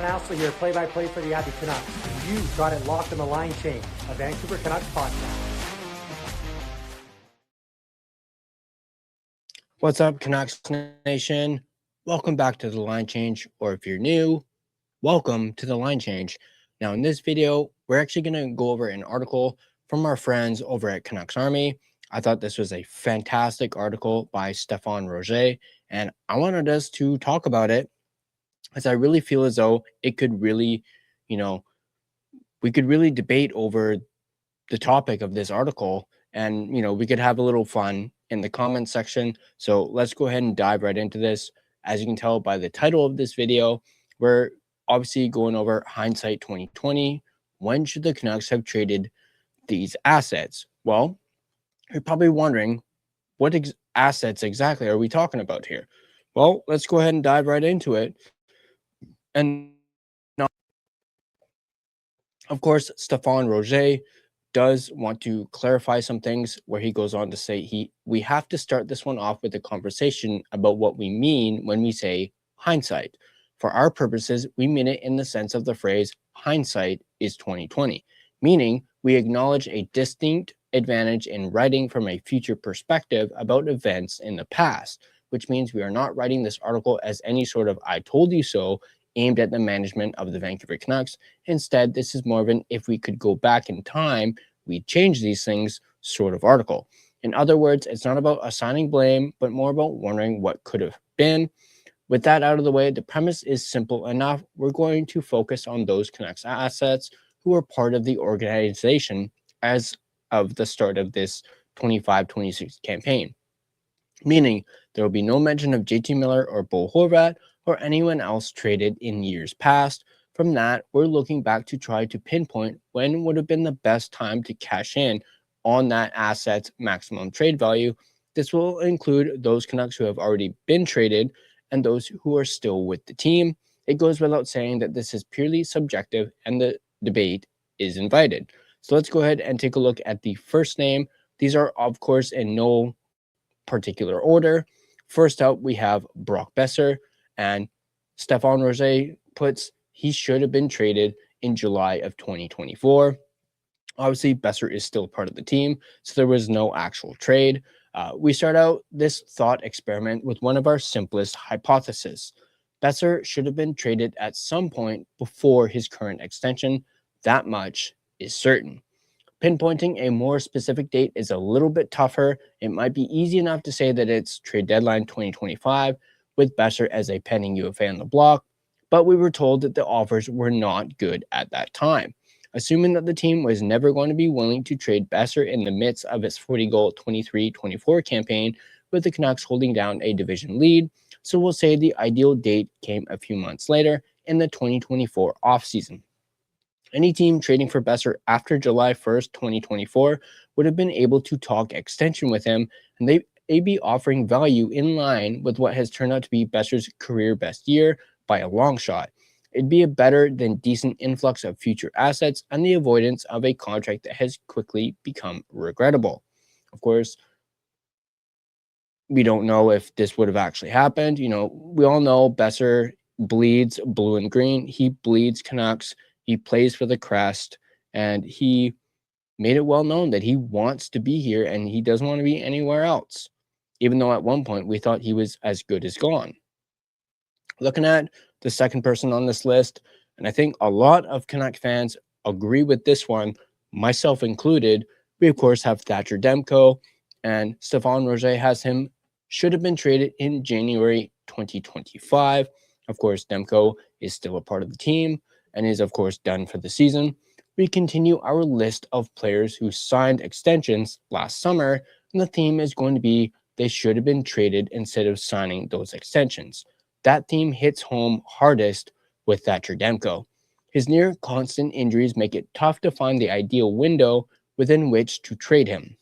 Alsler here, play-by-play for the Abbey Canucks. You got it locked on the Line Change, a Vancouver Canucks podcast. What's up, Canucks Nation? Welcome back to the Line Change, or if you're new, welcome to the Line Change. Now, in this video, we're actually going to go over an article from our friends over at Canucks Army. I thought this was a fantastic article by Stéphane Roger, and I wanted us to talk about it as I really feel as though it could really, we could really debate over the topic of this article, and, we could have a little fun in the comment section. So let's go ahead and dive right into this. As you can tell by the title of this video, we're obviously going over hindsight 2020. When should the Canucks have traded these assets? Well, you're probably wondering, what assets exactly are we talking about here? Well, let's go ahead and dive right into it. And now, of course, Stéphane Roger does want to clarify some things, where he goes on to say we have to start this one off with a conversation about what we mean when we say hindsight. For our purposes, we mean it in the sense of the phrase hindsight is 2020, meaning we acknowledge a distinct advantage in writing from a future perspective about events in the past, which means we are not writing this article as any sort of I told you so aimed at the management of the Vancouver Canucks. Instead, this is more of an if we could go back in time, we'd change these things sort of article. In other words, it's not about assigning blame, but more about wondering what could have been. With that out of the way, the premise is simple enough. We're going to focus on those Canucks assets who are part of the organization as of the start of this 25-26 campaign. Meaning, there will be no mention of JT Miller or Bo Horvat or anyone else traded in years past. From that, we're looking back to try to pinpoint when would have been the best time to cash in on that asset's maximum trade value. This will include those Canucks who have already been traded and those who are still with the team. It goes without saying that this is purely subjective and the debate is invited. So let's go ahead and take a look at the first name. These are, of course, in no particular order. First up, we have Brock Boeser, and Stéphane Roger puts he should have been traded in July of 2024. Obviously, Boeser is still part of the team, so there was no actual trade. We start out this thought experiment with one of our simplest hypotheses. Boeser should have been traded at some point before his current extension. That much is certain. Pinpointing a more specific date is a little bit tougher. It might be easy enough to say that it's trade deadline 2025 with Boeser as a pending UFA on the block, but we were told that the offers were not good at that time. Assuming that the team was never going to be willing to trade Boeser in the midst of its 40-goal 23-24 campaign, with the Canucks holding down a division lead, so we'll say the ideal date came a few months later in the 2024 offseason. Any team trading for Boeser after July 1st, 2024 would have been able to talk extension with him, and they'd be offering value in line with what has turned out to be Boeser's career best year by a long shot. It'd be a better than decent influx of future assets and the avoidance of a contract that has quickly become regrettable. Of course, we don't know if this would have actually happened. We all know Boeser bleeds blue and green. He bleeds Canucks. He plays for the crest, and he made it well known that he wants to be here and he doesn't want to be anywhere else, even though at one point we thought he was as good as gone. Looking at the second person on this list, and I think a lot of Canuck fans agree with this one, myself included, we of course have Thatcher Demko, and Stéphane Roger has him should have been traded in January 2025. Of course, Demko is still a part of the team and is of course done for the season. We continue our list of players who signed extensions last summer, and the theme is going to be they should have been traded instead of signing those extensions. That theme hits home hardest with Thatcher Demko. His near constant injuries make it tough to find the ideal window within which to trade him.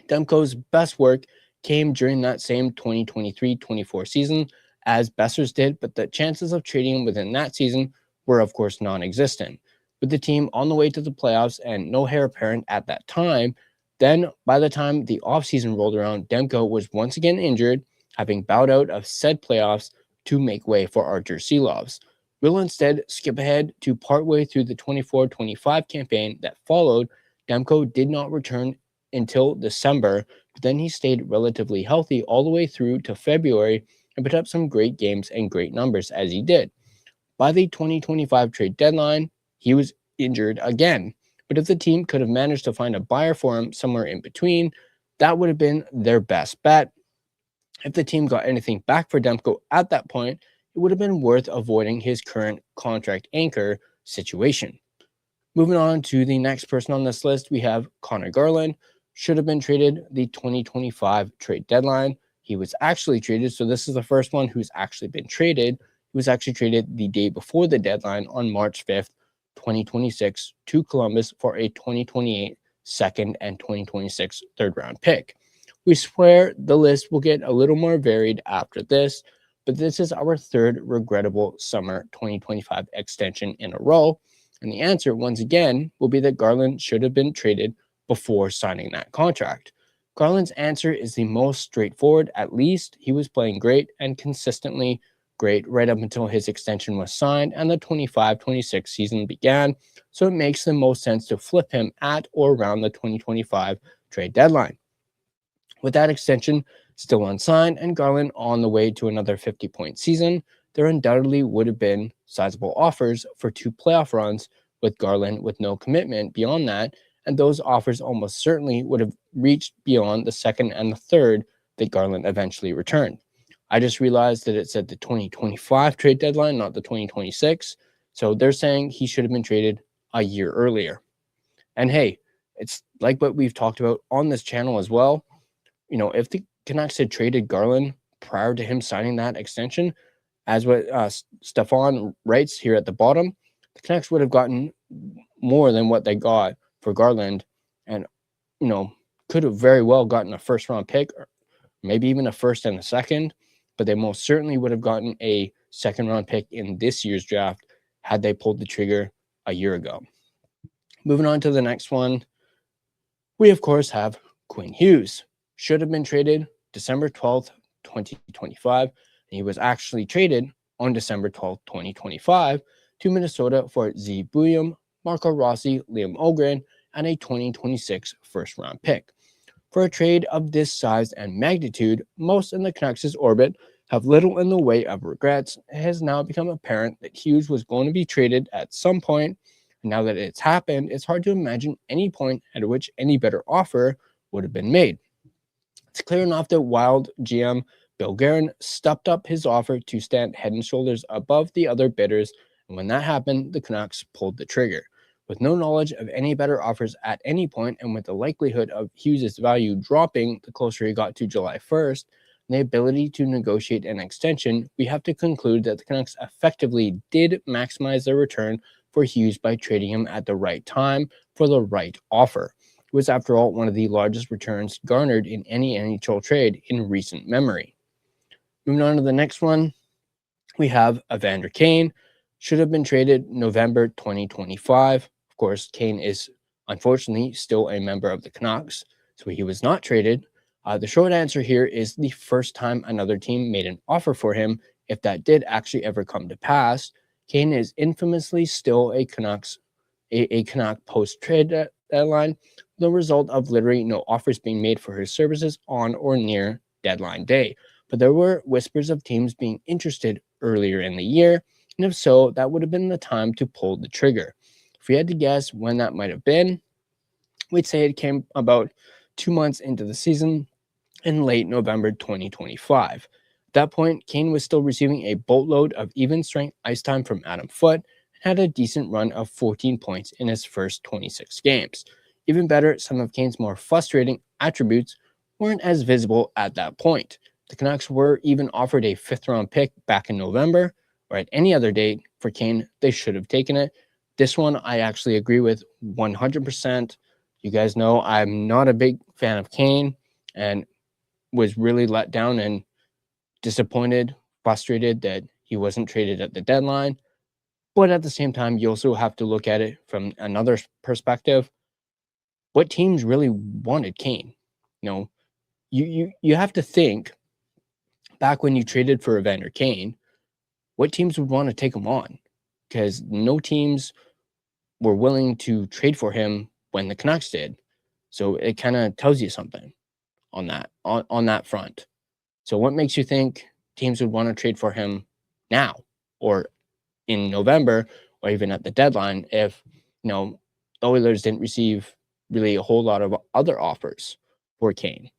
Demko's best work came during that same 2023-24 season, as Boeser's did, but the chances of trading him within that season were of course non-existent. With the team on the way to the playoffs and no heir apparent at that time, then by the time the offseason rolled around, Demko was once again injured, having bowed out of said playoffs to make way for Artur Silovs. We'll instead skip ahead to partway through the 24-25 campaign that followed. Demko did not return until December, but then he stayed relatively healthy all the way through to February and put up some great games and great numbers as he did. By the 2025 trade deadline, he was injured again, but if the team could have managed to find a buyer for him somewhere in between, that would have been their best bet. If the team got anything back for Demko at that point, it would have been worth avoiding his current contract anchor situation. Moving on to the next person on this list, we have Connor Garland. Should have been traded the 2025 trade deadline. He was actually traded, so this is the first one who's actually been traded. He was actually traded the day before the deadline on March 5th, 2026 to Columbus for a 2028 second and 2026 third round pick. We swear the list will get a little more varied after this, but this is our third regrettable summer 2025 extension in a row. And the answer, once again, will be that Garland should have been traded before signing that contract. Garland's answer is the most straightforward. At least he was playing great and consistently great right up until his extension was signed and the 25-26 season began, so it makes the most sense to flip him at or around the 2025 trade deadline. With that extension still unsigned and Garland on the way to another 50-point season, there undoubtedly would have been sizable offers for 2 playoff runs with Garland with no commitment beyond that, and those offers almost certainly would have reached beyond the second and the third that Garland eventually returned. I just realized that it said the 2025 trade deadline, not the 2026, so they're saying he should have been traded a year earlier. And hey, it's like what we've talked about on this channel as well. You know, if the Canucks had traded Garland prior to him signing that extension, as what Stefan writes here at the bottom, the Canucks would have gotten more than what they got for Garland and, you know, could have very well gotten a first-round pick or maybe even a first and a second, but they most certainly would have gotten a second-round pick in this year's draft had they pulled the trigger a year ago. Moving on to the next one, we, of course, have Quinn Hughes. Should have been traded December 12th, 2025. And he was actually traded on December 12th, 2025 to Minnesota for Z Bouillon, Marco Rossi, Liam Ogren, and a 2026 first-round pick. For a trade of this size and magnitude, most in the Canucks' orbit have little in the way of regrets. It has now become apparent that Hughes was going to be traded at some point, and now that it's happened, it's hard to imagine any point at which any better offer would have been made. It's clear enough that Wild GM Bill Guerin stepped up his offer to stand head and shoulders above the other bidders, and when that happened, the Canucks pulled the trigger. With no knowledge of any better offers at any point, and with the likelihood of Hughes' value dropping the closer he got to July 1st, and the ability to negotiate an extension, we have to conclude that the Canucks effectively did maximize their return for Hughes by trading him at the right time for the right offer. It was, after all, one of the largest returns garnered in any NHL trade in recent memory. Moving on to the next one, we have Evander Kane. Should have been traded November 2025. Of course, Kane is unfortunately still a member of the Canucks, so he was not traded. The short answer here is the first time another team made an offer for him, if that did actually ever come to pass. Kane is infamously still a Canuck post-trade deadline, the result of literally no offers being made for his services on or near deadline day. But there were whispers of teams being interested earlier in the year, and if so, that would have been the time to pull the trigger. If we had to guess when that might have been, we'd say it came about 2 months into the season in late November 2025. At that point, Kane was still receiving a boatload of even-strength ice time from Adam Foote and had a decent run of 14 points in his first 26 games. Even better, some of Kane's more frustrating attributes weren't as visible at that point. The Canucks were even offered a 5th-round pick back in November, or at any other date for Kane, they should have taken it. This one I actually agree with 100%. You guys know I'm not a big fan of Kane and was really let down and disappointed, frustrated that he wasn't traded at the deadline. But at the same time, you also have to look at it from another perspective. What teams really wanted Kane? You know, you have to think back when you traded for Evander Kane, what teams would want to take him on? because no teams were willing to trade for him when the Canucks did. So it kind of tells you something on that front. So what makes you think teams would want to trade for him now or in November or even at the deadline if the Oilers didn't receive really a whole lot of other offers for Kane?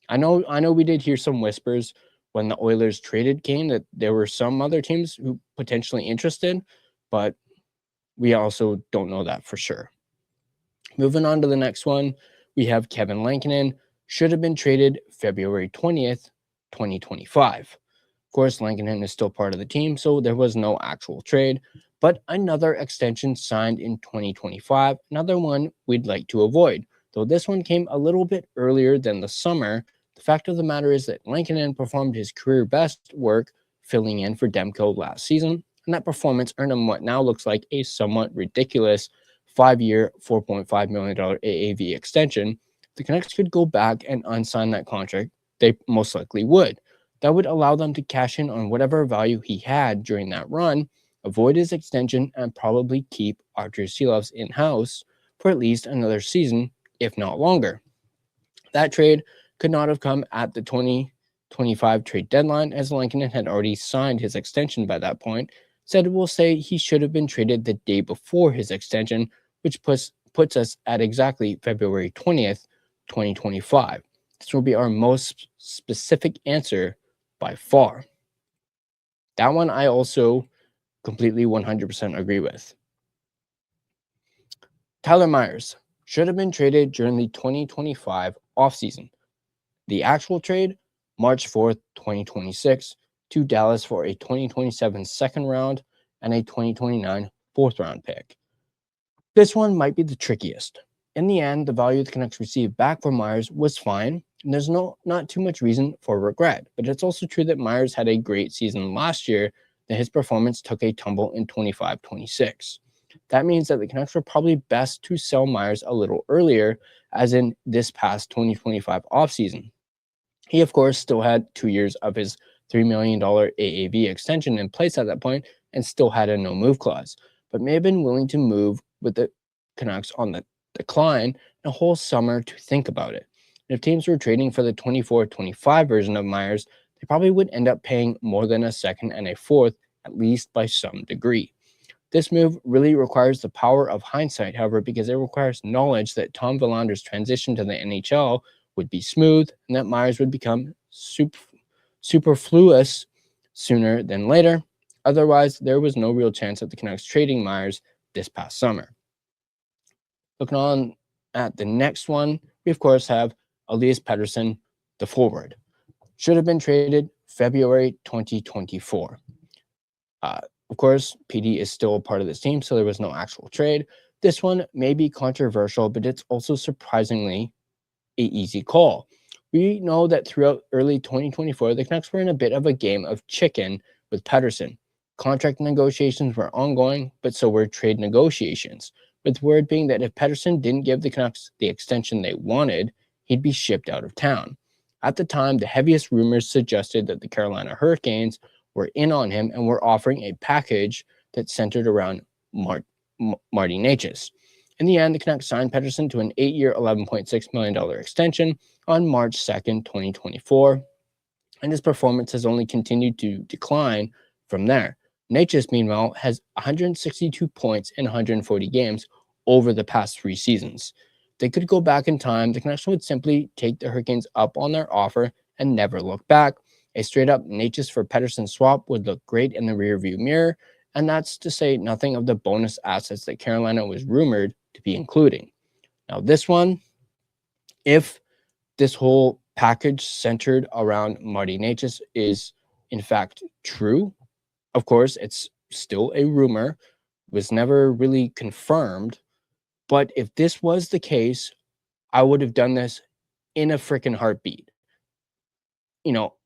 I know we did hear some whispers when the Oilers traded Kane that there were some other teams who potentially interested, but we also don't know that for sure. Moving on to the next one, we have Kevin Lankinen, should have been traded February 20th, 2025. Of course, Lankinen is still part of the team, so there was no actual trade, but another extension signed in 2025, another one we'd like to avoid. Though this one came a little bit earlier than the summer, the fact of the matter is that Lankinen performed his career best work filling in for Demko last season, and that performance earned him what now looks like a somewhat ridiculous 5-year, $4.5 million AAV extension. The Canucks could go back and unsign that contract. They most likely would. That would allow them to cash in on whatever value he had during that run, avoid his extension, and probably keep Archer Silovs in-house for at least another season, if not longer. That trade could not have come at the 2025 trade deadline, as Lankinen had already signed his extension by that point. Said we'll say he should have been traded the day before his extension, which puts us at exactly February 20th, 2025. This will be our most specific answer by far. That one I also completely 100% agree with. Tyler Myers should have been traded during the 2025 offseason. The actual trade, March 4th, 2026, to Dallas for a 2027 second round and a 2029 fourth round pick. This one might be the trickiest. In the end, the value the Canucks received back from Myers was fine, and there's not too much reason for regret. But it's also true that Myers had a great season last year, that his performance took a tumble in 25-26. That means that the Canucks were probably best to sell Myers a little earlier, as in this past 2025 offseason. He, of course, still had 2 years of his $3 million AAV extension in place at that point and still had a no-move clause, but may have been willing to move with the Canucks on the decline a whole summer to think about it. And if teams were trading for the 24-25 version of Myers, they probably would end up paying more than a second and a fourth, at least by some degree. This move really requires the power of hindsight, however, because it requires knowledge that Tom Villander's transition to the NHL would be smooth and that Myers would become superfluous sooner than later. Otherwise, there was no real chance of the Canucks trading Myers this past summer. Looking on at the next one, we of course have Elias Pettersson, the forward. Should have been traded February 2024. Of course, PD is still a part of this team, so there was no actual trade. This one may be controversial, but it's also surprisingly an easy call. We know that throughout early 2024, the Canucks were in a bit of a game of chicken with Pettersson. Contract negotiations were ongoing, but so were trade negotiations, with word being that if Pettersson didn't give the Canucks the extension they wanted, he'd be shipped out of town. At the time, the heaviest rumors suggested that the Carolina Hurricanes were in on him and were offering a package that centered around Marty Necas. In the end, the Canucks signed Pettersson to an 8-year, $11.6 million extension on March 2nd, 2024, and his performance has only continued to decline from there. Necas, meanwhile, has 162 points in 140 games over the past 3 seasons. They could go back in time. The Canucks would simply take the Hurricanes up on their offer and never look back. A straight-up Necas for Pettersson swap would look great in the rearview mirror, and that's to say nothing of the bonus assets that Carolina was rumored to be including. Now, this one, if this whole package centered around Marty Necas is in fact true, of course, it's still a rumor, was never really confirmed, but if this was the case, I would have done this in a freaking heartbeat.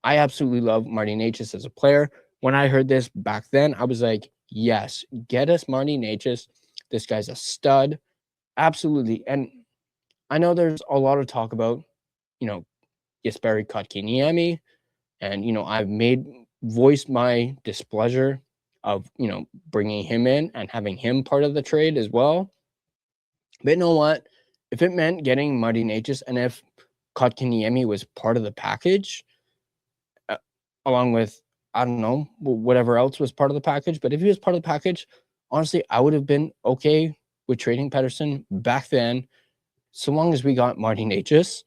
I absolutely love Marty Necas as a player. When I heard this back then, I was like, yes, get us Marty Necas. This guy's a stud. Absolutely. And I know there's a lot of talk about, Jesperi Kotkaniemi. And, I've voiced my displeasure of, bringing him in and having him part of the trade as well. But you know what? If it meant getting Marty Necas and if Kotkaniemi was part of the package, along with, I don't know, whatever else was part of the package, but if he was part of the package, honestly, I would have been okay with trading Pettersson back then, so long as we got Marty Necas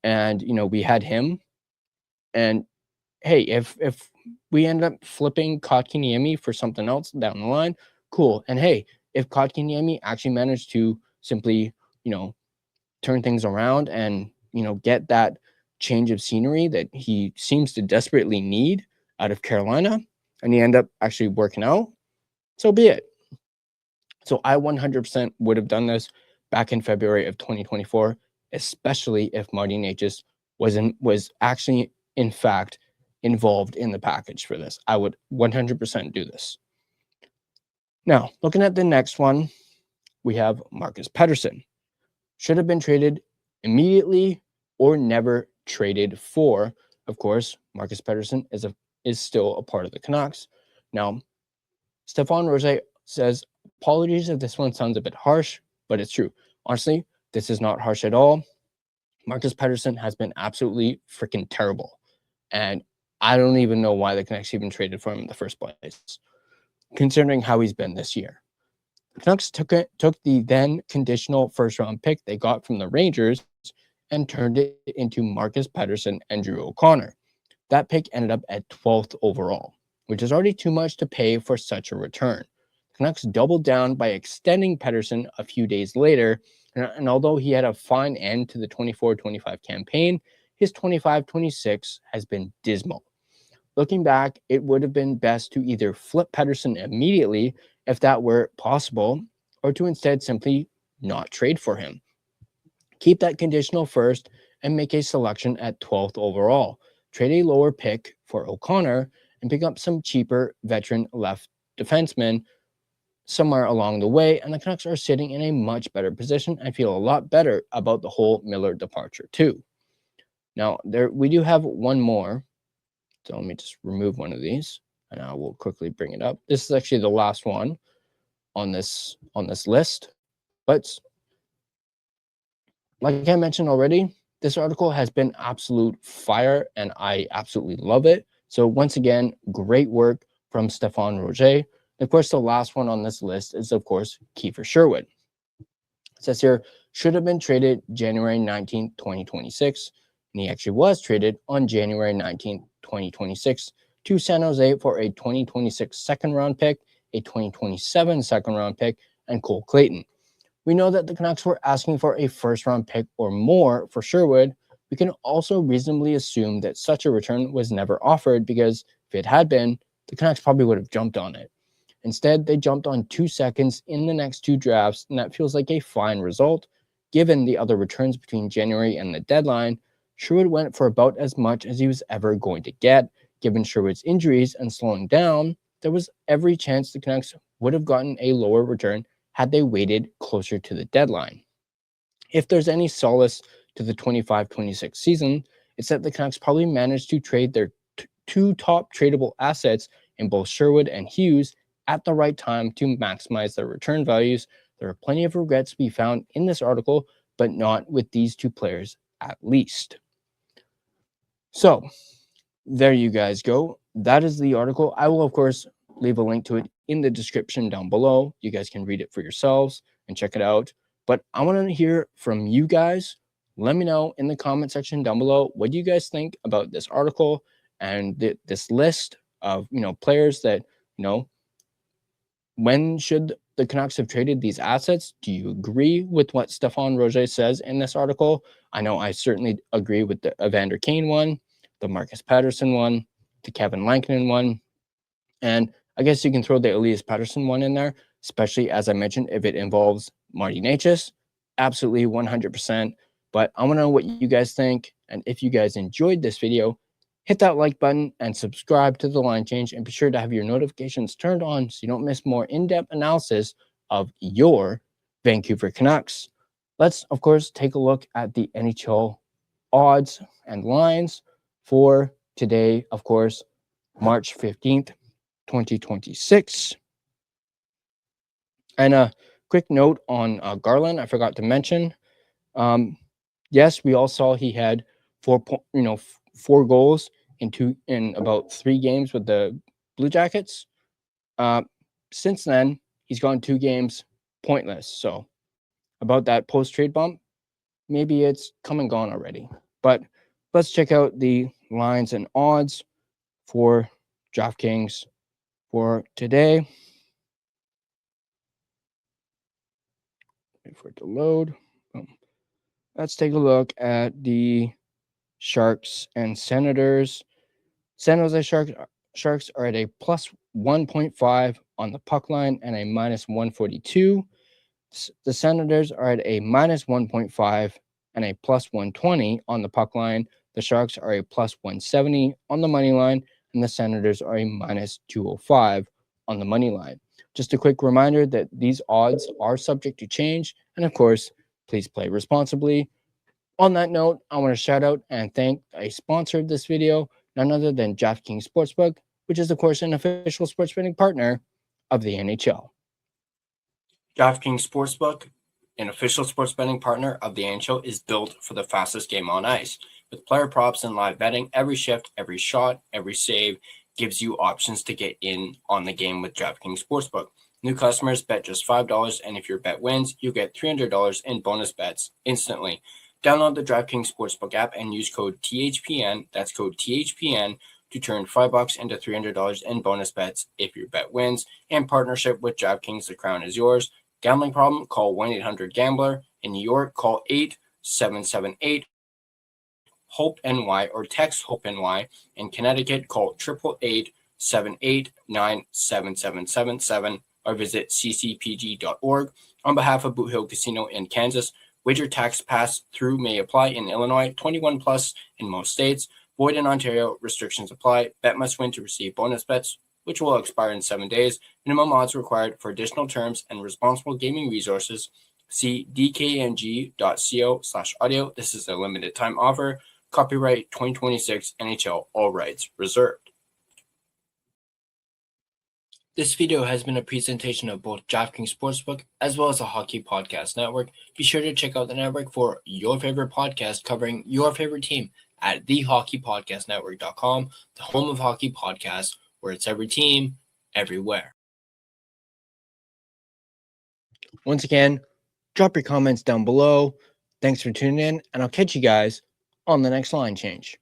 and, we had him. And hey, if we end up flipping Kotkaniemi for something else down the line, cool. And hey, if Kotkaniemi actually managed to simply, turn things around and, get that change of scenery that he seems to desperately need out of Carolina, and he end up actually working out, so be it. So I 100% would have done this back in February of 2024, especially if Marty Necas was actually, in fact, involved in the package for this. I would 100% do this. Now, looking at the next one, we have Marcus Pettersson. Should have been traded immediately or never traded for. Of course, Marcus Pettersson is still a part of the Canucks. Now, Stefan Roger says, apologies if this one sounds a bit harsh, but it's true. Honestly, this is not harsh at all. Marcus Pettersson has been absolutely freaking terrible. And I don't even know why the Canucks even traded for him in the first place, considering how he's been this year. The Canucks took the then conditional first-round pick they got from the Rangers and turned it into Marcus Pettersson and Drew O'Connor. That pick ended up at 12th overall, which is already too much to pay for such a return. The Canucks doubled down by extending Pettersson a few days later, and although he had a fine end to the 24-25 campaign, his 25-26 has been dismal. Looking back, it would have been best to either flip Pettersson immediately, if that were possible, or to instead simply not trade for him. Keep that conditional first and make a selection at 12th overall. Trade a lower pick for O'Connor and pick up some cheaper veteran left defenseman somewhere along the way, and the Canucks are sitting in a much better position and feel a lot better about the whole Miller departure too. Now, we do have one more. So let me just remove one of these, and I will quickly bring it up. This is actually the last one on this list. But like I mentioned already, this article has been absolute fire, and I absolutely love it. So once again, great work from Stefan Roger. Of course, the last one on this list is, of course, Kiefer Sherwood. It says here, should have been traded January 19th, 2026. And he actually was traded on January 19th, 2026 to San Jose for a 2026 second-round pick, a 2027 second-round pick, and Cole Clayton. We know that the Canucks were asking for a first-round pick or more for Sherwood. We can also reasonably assume that such a return was never offered, because if it had been, the Canucks probably would have jumped on it. Instead, they jumped on 2 seconds in the next 2 drafts, and that feels like a fine result. Given the other returns between January and the deadline, Sherwood went for about as much as he was ever going to get. Given Sherwood's injuries and slowing down, there was every chance the Canucks would have gotten a lower return had they waited closer to the deadline. If there's any solace to the 25-26 season, it's that the Canucks probably managed to trade their 2 top tradable assets in both Sherwood and Hughes at the right time to maximize their return values. There are plenty of regrets to be found in this article, but not with these 2 players at least. So there you guys go. That is the article. I will, of course, leave a link to it in the description down below. You guys can read it for yourselves and check it out. But I want to hear from you guys. Let me know in the comment section down below, what do you guys think about this article and this list of, players that, when should the Canucks have traded these assets? Do you agree with what Stefan Roger says in this article? I know I certainly agree with the Evander Kane one, the Marcus Pettersson one, the Kevin Lankinen one, and I guess you can throw the Elias Pettersson one in there, especially, as I mentioned, if it involves Marty Necas. Absolutely 100%. But I want to know what you guys think, and if you guys enjoyed this video, hit that like button and subscribe to The Line Change, and be sure to have your notifications turned on so you don't miss more in-depth analysis of your Vancouver Canucks. Let's, of course, take a look at the NHL odds and lines for today, of course, March 15th. 2026. And a quick note on Garland, I forgot to mention. Yes, we all saw he had 4 goals in about 3 games with the Blue Jackets. Since then, he's gone 2 games pointless. So about that post-trade bump, maybe it's come and gone already. But let's check out the lines and odds for DraftKings for today. Wait for it to load. Let's take a look at the Sharks and Senators. San Jose Sharks are at a plus 1.5 on the puck line and a minus 142. The Senators are at a minus 1.5 and a plus 120 on the puck line. The Sharks are a plus 170 on the money line, and the Senators are a minus 205 on the money line. Just a quick reminder that these odds are subject to change, and of course, please play responsibly. On that note, I want to shout out and thank a sponsor of this video, none other than DraftKings Sportsbook, which is, of course, an official sports betting partner of the NHL. DraftKings Sportsbook, an official sports betting partner of the NHL, is built for the fastest game on ice. With player props and live betting, every shift, every shot, every save gives you options to get in on the game with DraftKings Sportsbook. New customers bet just $5, and if your bet wins, you get $300 in bonus bets instantly. Download the DraftKings Sportsbook app and use code THPN, that's code THPN, to turn $5 into $300 in bonus bets if your bet wins. In partnership with DraftKings, the crown is yours. Gambling problem? Call 1-800-GAMBLER. In New York, call 877-8-HOPE-NY or text HOPE-NY. In Connecticut, call 888-789-7777 or visit ccpg.org. On behalf of Boot Hill Casino in Kansas, wager tax pass-through may apply in Illinois, 21 plus in most states. Void in Ontario, restrictions apply. Bet must win to receive bonus bets, which will expire in 7 days. Minimum odds required. For additional terms and responsible gaming resources, see dkng.co/audio. This is a limited time offer. Copyright 2026 NHL, all rights reserved. This video has been a presentation of both DraftKings Sportsbook as well as the Hockey Podcast Network. Be sure to check out the network for your favorite podcast covering your favorite team at thehockeypodcastnetwork.com, the home of hockey podcasts, where it's every team, everywhere. Once again, drop your comments down below. Thanks for tuning in, and I'll catch you guys on the next line change.